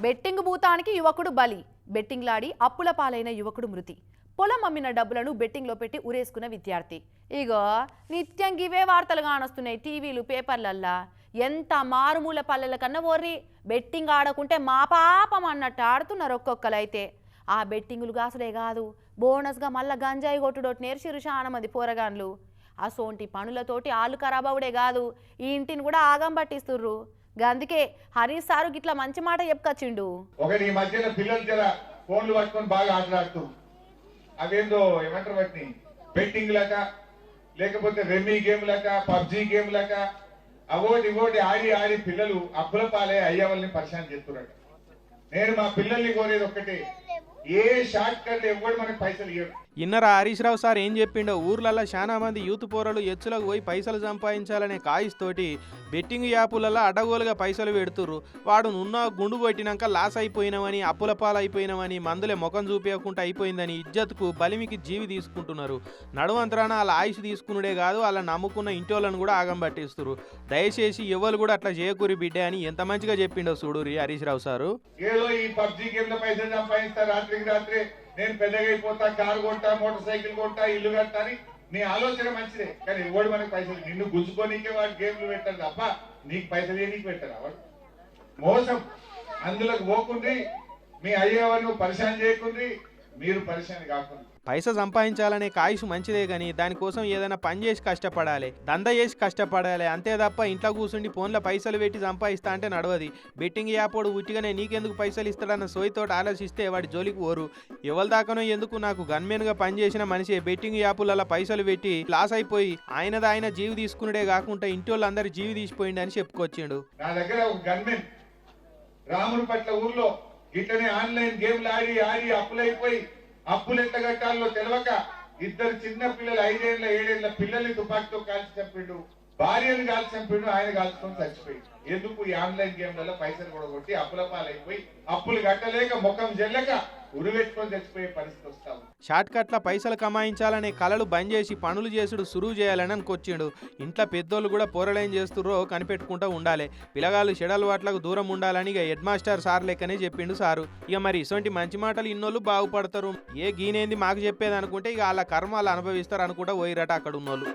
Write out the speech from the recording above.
Betting భూతానికి యువకుడు బలి. బెట్టింగ్లాడి అప్పుల పాలైన యువకుడు మృతి. పొలం అమ్మిన డబ్బులను బెట్టింగ్లో పెట్టి ఉరేసుకున్న విద్యార్థి. ఇగో నిత్యం గివే వార్తలు కానొస్తున్నాయి టీవీలు పేపర్లల్లా. ఎంత మారుమూల పల్లెల కన్నా ఓర్రి బెట్టింగ్ ఆడకుంటే మా పాపం అన్నట్టు ఆడుతున్నారు ఒక్కొక్కలైతే. ఆ బెట్టింగులు కాసుడే కాదు, బోనస్గా మళ్ళా గంజాయి కొట్టుడోటి నేర్చిరు చాలా మంది పోరగాన్లు. అసోంటి పనులతోటి ఆలు ఖరాబ్ అవుడే కాదు, ఈ ఇంటిని కూడా ఆగం పట్టిస్తుర్రు. అందుకే హరీష్ సారు గిట్లా మంచి మాట చెప్పుకొచ్చిండు. ఒకటి ఈ మధ్యన పిల్లలు జర ఫోన్లు పట్టుకొని బాగా ఆటలాడుతూ అవేందో ఏమంటారు వాటిని బెట్టింగ్ లక లేకపోతే రెమ్మీ గేమ్ లక పబ్జీ గేమ్ లక అవోటి ఇవోటి ఆడి ఆడి పిల్లలు అప్పుల పాలే అయ్యే వాళ్ళని పరిశాన్ చేస్తున్నారు. నేను మా పిల్లల్ని కోరేది ఒక్కటే, ఏ షార్ట్ కట్ ఎవరు మనకు పైసలు ఇవ్వరు. ఇన్నర హరీష్ రావు సార్ ఏం చెప్పిండో, ఊర్లల్లో చాలా మంది యూత్ పోరలు ఎచ్చులకు పోయి పైసలు సంపాదించాలనే కాయిస్తోటి బెట్టింగ్ యాపులలో అడ్డగోలుగా పైసలు పెడుతుర్రు. వాడు నున్న గుండు కొట్టినాక లాస్ అయిపోయినామని, అప్పుల పాలైపోయినామని, మందులే ముఖం చూపించకుండా అయిపోయిందని ఇజ్జత్కు బలిమికి జీవి తీసుకుంటున్నారు. నడువంతరాన వాళ్ళ ఆయుష్ తీసుకున్నాడే కాదు, వాళ్ళ నమ్ముకున్న ఇంటోళ్ళను కూడా ఆగం పట్టిస్తున్నారు. దయచేసి ఎవరు కూడా అట్లా చేయకూరి బిడ్డ అని ఎంత మంచిగా చెప్పిండో చూడురి హరీష్ రావు సారు. ఏదో ఈ పబ్జీ గేమ్ లో పైసలు సంపాదిస్తా, రాత్రికి రాత్రి నేను పెద్దగా అయిపోతా, కారు కొంటా, మోటార్ సైకిల్ కొంటా, ఇల్లు కడతా అని నీ ఆలోచన మంచిదే. కానీ ఎవడు మనకు పైసలు నిన్ను గుంజుకోనికే వాడు గేమ్లు పెట్టారు తప్ప నీకు పైసలు నీకు పెట్టారు. వాడు మోసం. అందులోకి పోకుండ్రి, మీ అయ్యేవారు పరిశాన్ చేయకుండ్రి, మీరు పరిశాన్ కాకుండా. పైసా సంపాదించాలనే కాయిష్ మంచిదే కానీ దానికోసం ఏదైనా పని చేసి కష్టపడాలి, దంద చేసి కష్టపడాలి. అంతే తప్ప ఇంట్లో కూర్చుండి ఫోన్లో పైసలు పెట్టి సంపాదిస్తా అంటే నడవది. బెట్టింగ్ యాపోడు ఉట్టిగానే నీకెందుకు పైసలు ఇస్తాడన్న సోయితోటి ఆలోచిస్తే వాడి జోలికి పోరు. ఎవరి దాకానో ఎందుకు, నాకు గన్మెన్గా పనిచేసిన మనిషి బెట్టింగ్ యాపులలో పైసలు పెట్టి లాస్ అయిపోయి ఆయన జీవి తీసుకున్నాడే కాకుండా ఇంటి వాళ్ళందరూ జీవి తీసిపోయింది అని చెప్పుకొచ్చిండు. నా దగ్గర ఒక గన్మెన్ రాముని పట్ల ఊర్లో ఇట్లనే ఆన్లైన్ గేమ్లు ఆడి ఆడి అప్పులైపోయి అప్పులు ఎంత కట్టాలో తెలియక ఇద్దరు చిన్న పిల్లలు 5 ఏళ్ల 7 ఏళ్ల పిల్లల్ని తుపాకీతో కాల్చి చంపిండు, భార్యను కాల్చి చంపిండు, ఆయన కాల్చుకొని చచ్చిపోయింది. ఎందుకు? ఈ ఆన్లైన్ గేమ్లలో పైసలు కూడా కొట్టి అప్పుల పాలైపోయి అప్పులు కట్టలేక ముఖం జల్లక ఉరివెట్టుకొని చచ్చిపోయే పరిస్థితి వస్తాము. షార్ట్ కట్ల పైసలు కమాయించాలనే కళలు బంద్ చేసి పనులు చేసుడు సురువు చేయాలని అనుకొచ్చిండు. ఇంట్లో పెద్దోళ్ళు కూడా పోరలేం చేస్తుర్రో కనిపెట్టుకుంటూ ఉండాలి. పిల్లగాళ్ళు చెడల వాట్లకు దూరం ఉండాలని ఇక హెడ్ మాస్టర్ సార్ లెక్కనే చెప్పిండు సారు. ఇక మరి ఇటువంటి మంచి మాటలు ఇన్నోళ్ళు బాగుపడతారు. ఏ గీనేంది మాకు చెప్పేది అనుకుంటే ఇక వాళ్ళ కర్మ వాళ్ళు అనుభవిస్తారు అనుకుంటా పోయిరట అక్కడ ఉన్నోళ్ళు.